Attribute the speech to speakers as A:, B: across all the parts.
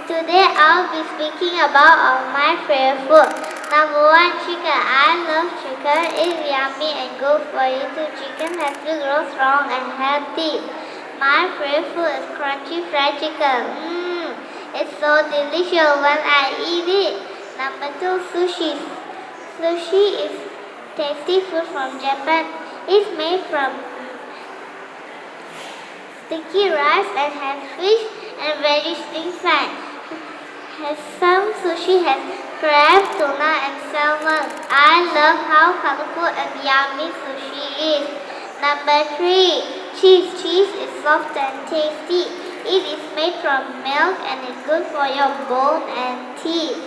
A: Today I'll be speaking about my favorite food. Number 1, chicken. I love chicken. It's yummy and good for you too. Chicken helps you grow strong and healthy. My favorite food is crunchy fried chicken. It's so delicious when I eat it. Number 2, sushi. Sushi is tasty food from Japan. It's made from sticky rice and has fish and veggies inside. Some sushi has crab, tuna, and salmon. I love how colorful and yummy sushi is. Number 3, cheese. Cheese is soft and tasty. It is made from milk and is good for your bone and teeth.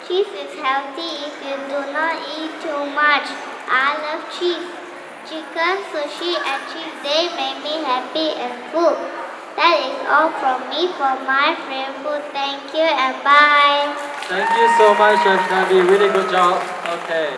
A: Cheese is healthy if you do not eat too much. I love cheese. Chicken, sushi, and cheese, they make me happy and full. That is all from me for my favorite food. Thank you and bye.
B: Thank you so much, Jaishnavi. Really good job. Okay.